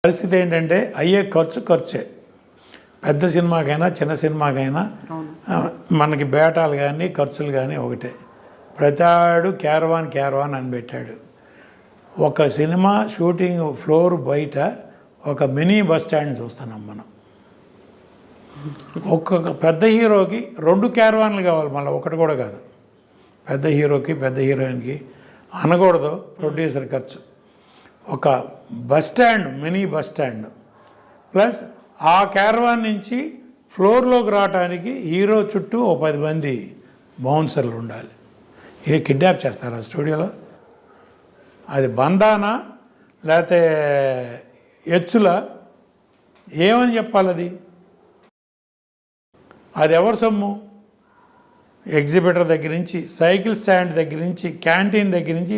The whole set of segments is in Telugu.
పరిస్థితి ఏంటంటే అయ్యే ఖర్చే. పెద్ద సినిమాకైనా చిన్న సినిమాకైనా మనకి బేటాలు కానీ ఖర్చులు కానీ ఒకటే. ప్రతాడు క్యారవాన్ అని పెట్టాడు. ఒక సినిమా షూటింగ్ ఫ్లోర్ బయట ఒక మినీ బస్ స్టాండ్ చూస్తున్నాం మనం. ఒక్కొక్క పెద్ద హీరోకి 2 క్యారవాన్లు కావాలి, మళ్ళీ ఒకటి కూడా కాదు. పెద్ద హీరోకి పెద్ద హీరోయిన్కి అనకూడదు ప్రొడ్యూసర్ ఖర్చు. ఒక bus stand, mini bus stand plus ఆ క్యారవాన్ నుంచి ఫ్లోర్లోకి రావడానికి హీరో చుట్టూ ఓ 10 మంది బౌన్సర్లు ఉండాలి. ఇది కిడ్నాప్ చేస్తారా స్టూడియోలో? అది బంధానా లేకపోతే ఎచ్చులా ఏమని చెప్పాలి? అది ఎవరి సొమ్ము? ఎగ్జిబిటర్ దగ్గర నుంచి, సైకిల్ స్టాండ్ దగ్గర నుంచి, క్యాంటీన్ దగ్గర నుంచి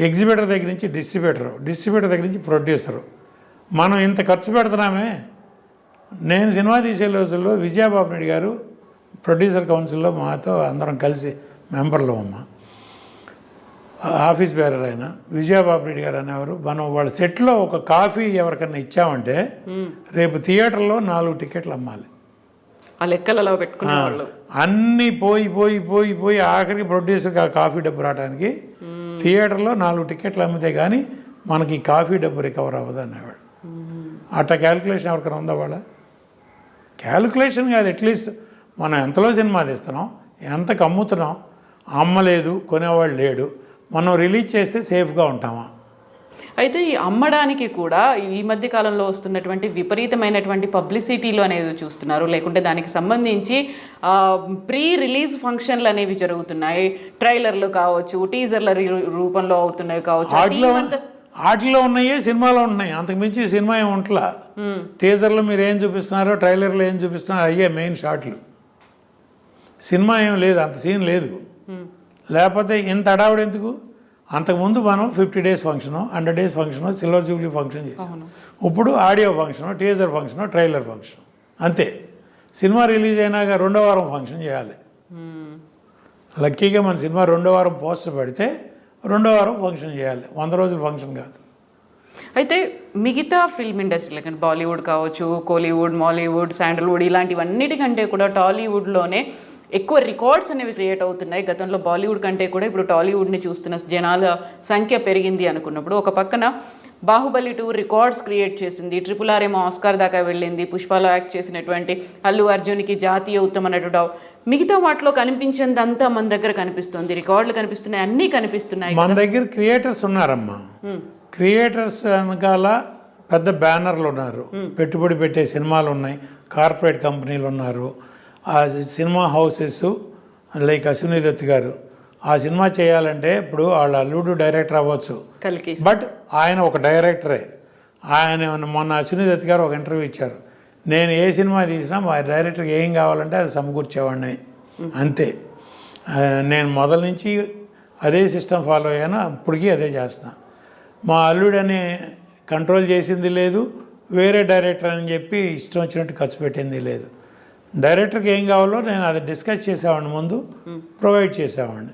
ఎగ్జిబిటర్ దగ్గర నుంచి డిస్ట్రిబ్యూటర్ దగ్గర నుంచి ప్రొడ్యూసరు. మనం ఇంత ఖర్చు పెడుతున్నామే. నేను సినిమా తీసే రోజుల్లో విజయబాబు నాయుడు గారు ప్రొడ్యూసర్ కౌన్సిల్లో మాతో అందరం కలిసి మెంబర్లు అమ్మ, ఆఫీస్ బేరర్ అయిన విజయబాబు నాయుడు గారు అనేవారు, మనం వాళ్ళ సెట్లో ఒక కాఫీ ఎవరికన్నా ఇచ్చామంటే రేపు థియేటర్లో 4 టికెట్లు అమ్మాలి. ఆ లెక్కలలో పెట్టుకునేవాళ్ళు. అన్నీ పోయి ఆఖరికి ప్రొడ్యూసర్కి ఆ కాఫీ డబ్బు రావడానికి థియేటర్లో 4 టికెట్లు అమ్మితే కానీ మనకి ఈ కాఫీ డబ్బు రికవర్ అవ్వదు అనేవాడు. అట్లా క్యాలిక్యులేషన్ ఎవరికైనా ఉందా? వాళ్ళ క్యాలిక్యులేషన్ కాదు. అట్లీస్ట్ మనం ఎంతలో సినిమా తీస్తున్నాం, ఎంతకు అమ్ముతున్నాం, అమ్మలేదు కొనేవాళ్ళు లేడు, మనం రిలీజ్ చేస్తే సేఫ్గా ఉంటామా? అయితే ఈ అమ్మడానికి కూడా ఈ మధ్య కాలంలో వస్తున్నటువంటి విపరీతమైనటువంటి పబ్లిసిటీలు అనేది చూస్తున్నారు, లేకుంటే దానికి సంబంధించి ప్రీ రిలీజ్ ఫంక్షన్లు అనేవి జరుగుతున్నాయి. ట్రైలర్లు కావచ్చు, టీజర్ల రూపంలో అవుతున్నాయి కావచ్చు. వాటిలో ఉన్నాయే సినిమాలో ఉన్నాయి, అంతకుమించి సినిమా ఏమి ఉంటలా. టీజర్లో మీరు ఏం చూపిస్తున్నారో, ట్రైలర్లో ఏం చూపిస్తున్నారో అయ్యే మెయిన్ షాట్లు. సినిమా ఏం లేదు, అంత సీన్ లేదు. లేకపోతే ఇంత అడావుడు ఎందుకు? అంతకుముందు మనం 50 days function, 100 days function, silver Jubilee function చేసాం. ఇప్పుడు audio function, teaser function, trailer function అంతే. సినిమా రిలీజ్ అయినాక 2వ వారం ఫంక్షన్ చేయాలి. లక్కీగా మన సినిమా 2వ వారం పోస్టర్ పెడితే 2వ వారం ఫంక్షన్ చేయాలి, 100 రోజుల ఫంక్షన్ కాదు. అయితే మిగతా ఫిల్మ్ ఇండస్ట్రీ లైక్ బాలీవుడ్ కావచ్చు, కోలీవుడ్, మాలీవుడ్, శాండల్వుడ్ ఇలాంటివన్నిటికంటే కూడా టాలీవుడ్లోనే ఎక్కువ రికార్డ్స్ అనేవి క్రియేట్ అవుతున్నాయి. గతంలో బాలీవుడ్ కంటే కూడా ఇప్పుడు టాలీవుడ్ని చూస్తున్న జనాల సంఖ్య పెరిగింది అనుకున్నప్పుడు, ఒక పక్కన బాహుబలి 2 రికార్డ్స్ క్రియేట్ చేసింది, RRR ఏమో ఆస్కార్ దాకా వెళ్ళింది, పుష్పలో యాక్ట్ చేసినటువంటి అల్లు అర్జున్కి జాతీయ ఉత్తమ నటుడు. మిగతా వాటిలో కనిపించిందంతా మన దగ్గర కనిపిస్తుంది, రికార్డులు కనిపిస్తున్నాయి, అన్నీ కనిపిస్తున్నాయి. మన దగ్గర క్రియేటర్స్ ఉన్నారమ్మా. క్రియేటర్స్ వెనకాల పెద్ద బ్యానర్లు ఉన్నారు, పెట్టుబడి పెట్టే సినిమాలు ఉన్నాయి, కార్పొరేట్ కంపెనీలు ఉన్నారు, ఆ cinema houses like Ashwini Dutt గారు ఆ సినిమా చేయాలంటే ఇప్పుడు వాళ్ళ అల్లుడు డైరెక్టర్ అవ్వచ్చు, బట్ ఆయన ఒక డైరెక్టరే. ఆయన మొన్న అశ్విని దత్ గారు ఒక ఇంటర్వ్యూ ఇచ్చారు, నేను ఏ సినిమా తీసినా మా డైరెక్టర్కి ఏం కావాలంటే అది సమకూర్చేవాడిని అంతే. నేను మొదల నుంచి అదే సిస్టమ్ ఫాలో అయ్యాను, ఇప్పటికీ అదే చేస్తున్నా. మా అల్లుడని కంట్రోల్ చేసింది లేదు, వేరే డైరెక్టర్ అని చెప్పి ఇష్టం వచ్చినట్టు ఖర్చు పెట్టింది లేదు. డైరెక్టర్కి ఏం కావాలో నేను అది డిస్కస్ చేసేవాడిని, ముందు ప్రొవైడ్ చేసేవాడిని.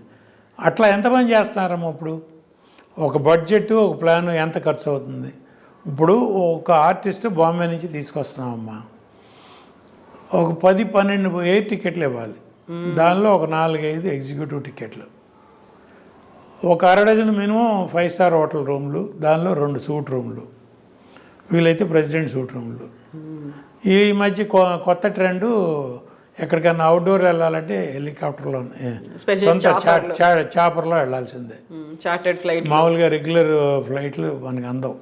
అట్లా ఎంతమంది చేస్తున్నారమ్మా? ఇప్పుడు ఒక బడ్జెట్, ఒక ప్లాను ఎంత ఖర్చు అవుతుంది? ఇప్పుడు ఒక ఆర్టిస్ట్ బాంబే నుంచి తీసుకొస్తున్నామమ్మా, ఒక 10-12 ఎయిర్ టికెట్లు ఇవ్వాలి, దానిలో ఒక 4-5 ఎగ్జిక్యూటివ్ టికెట్లు, ఒక 1/2 డజన్ మినిమం 5 స్టార్ హోటల్ రూమ్లు, దానిలో 2 సూట్ రూమ్లు, వీలైతే ప్రెసిడెంట్ సూట్ రూమ్లు. ఈ మధ్య కొత్త ట్రెండు, ఎక్కడికైనా అవుట్డోర్ వెళ్ళాలంటే హెలికాప్టర్లో, సొంత చాపర్లో వెళ్ళాల్సిందే. చార్టర్డ్ ఫ్లైట్, మామూలుగా రెగ్యులర్ ఫ్లైట్లు మనకి అందవు.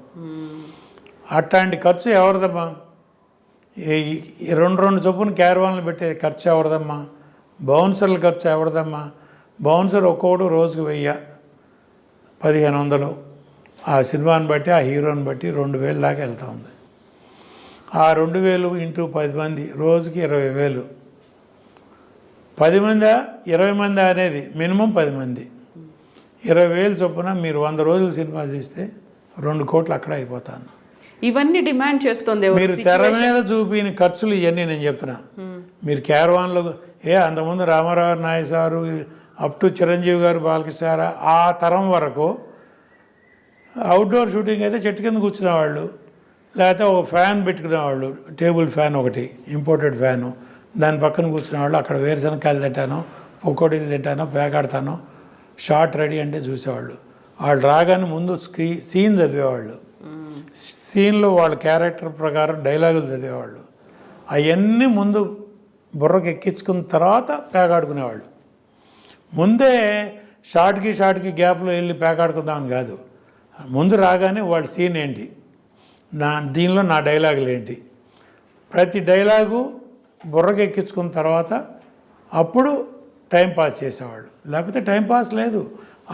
అట్లాంటి ఖర్చు ఎవరిదమ్మా? ఈ 2 చొప్పున క్యారవాన్లు పెట్టే ఖర్చు ఎవరిదమ్మా? బౌన్సర్ల ఖర్చు ఎవరిదమ్మా? బౌన్సర్ ఒక్కోడు రోజుకు 1000-1500, ఆ సినిమాని బట్టి ఆ హీరోని బట్టి 2000 దాకా వెళ్తూ ఉంది. ఆ 2000 ఇంటూ 10 మంది రోజుకి 20,000. 10 మందా 20 మంది అనేది మినిమం 10 మంది, 20,000 చొప్పున మీరు 100 రోజులు సినిమా చేస్తే 2 కోట్లు అక్కడ అయిపోతాను. ఇవన్నీ డిమాండ్ చేస్తుంది. మీరు తెర మీద చూపిన ఖర్చులు ఇవన్నీ నేను చెప్తున్నా. మీరు క్యారవాన్లో అంతకుముందు Ramarao Nayak sir up to Chiranjeevi గారు, బాలకృష్ణ గారు, ఆ తరం వరకు అవుట్డోర్ షూటింగ్ అయితే చెట్టు కింద కూర్చునేవాళ్ళు, లేకపోతే ఒక ఫ్యాన్ పెట్టుకునేవాళ్ళు, టేబుల్ ఫ్యాన్ ఒకటి, ఇంపోర్టెడ్ ఫ్యాను, దాని పక్కన కూర్చునేవాళ్ళు. అక్కడ వేరుశనకాయలు తింటాను, పకోడీలు తింటాను, పేకాడతాను, షార్ట్ రెడీ అంటే చూసేవాళ్ళు. వాళ్ళు రాగానే ముందు సీన్ చదివేవాళ్ళు, సీన్లో వాళ్ళ క్యారెక్టర్ ప్రకారం డైలాగులు చదివేవాళ్ళు. అవన్నీ ముందు బుర్రకు ఎక్కించుకున్న తర్వాత పేకాడుకునేవాళ్ళు. ముందే షార్ట్కి గ్యాప్లో వెళ్ళి పేకాడుకుందామని కాదు, ముందు రాగానే వాళ్ళ సీన్ ఏంటి, దీనిలో నా డైలాగులు ఏంటి, ప్రతి డైలాగు బుర్రకు ఎక్కించుకున్న తర్వాత అప్పుడు టైం పాస్ చేసేవాళ్ళు. లేకపోతే టైం పాస్ లేదు.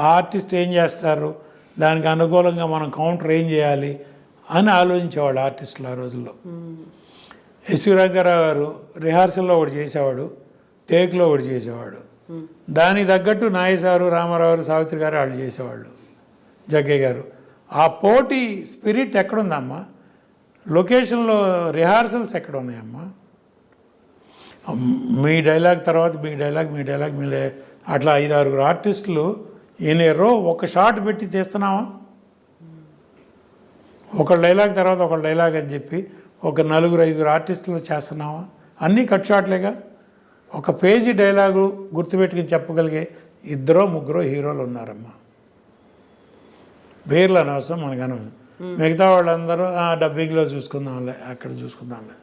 ఆ ఆర్టిస్ట్ ఏం చేస్తారు, దానికి అనుకూలంగా మనం కౌంటర్ ఏం చేయాలి అని ఆలోచించేవాళ్ళు ఆర్టిస్టులు ఆ రోజుల్లో. ఎస్వి రంగారావు గారు రిహార్సల్లో ఒకటి చేసేవాడు, టేక్లో ఒకటి చేసేవాడు. దానికి తగ్గట్టు నాగేశ్వరరావు, రామారావు గారు, సావిత్రి గారు వాళ్ళు చేసేవాళ్ళు, జగ్గయ్య గారు. ఆ పోటీ స్పిరిట్ ఎక్కడుందమ్మా? లొకేషన్లో రిహార్సల్స్ ఎక్కడ ఉన్నాయమ్మా? మీ డైలాగ్ తర్వాత మీ డైలాగ్ అట్లా 5-6 ఆర్టిస్టులు ఇన్ ఏ రో ఒక షాట్ పెట్టి తీస్తున్నావా? ఒక డైలాగ్ తర్వాత ఒక డైలాగ్ అని చెప్పి ఒక 4-5 ఆర్టిస్టులు చేస్తున్నావా? అన్నీ కట్ షాట్లేగా. ఒక పేజీ డైలాగు గుర్తుపెట్టుకుని చెప్పగలిగే 2-3 హీరోలు ఉన్నారమ్మా. పేర్లు అనవసరం, మనకు అనవసరం. మిగతా వాళ్ళందరూ డబ్బింగ్లో చూసుకుందాంలే, అక్కడ చూసుకుందాంలే.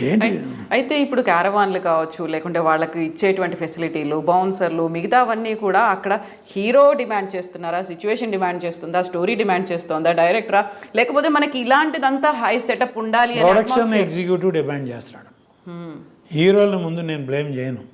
ఏంటి అయితే ఇప్పుడు క్యారవాన్లు కావచ్చు, లేకుంటే వాళ్ళకి ఇచ్చేటువంటి ఫెసిలిటీలు, బౌన్సర్లు, మిగతావన్నీ కూడా అక్కడ హీరో డిమాండ్ చేస్తున్నారా, సిచ్యువేషన్ డిమాండ్ చేస్తుందా, స్టోరీ డిమాండ్ చేస్తుందా, డైరెక్టరా, లేకపోతే మనకి ఇలాంటిదంతా హై సెటప్ ఉండాలి? ప్రొడక్షన్ ఎగ్జిక్యూటివ్ డిమాండ్ చేస్తున్నాడు. హీరోల ముందు నేను బ్లేమ్ చేయను.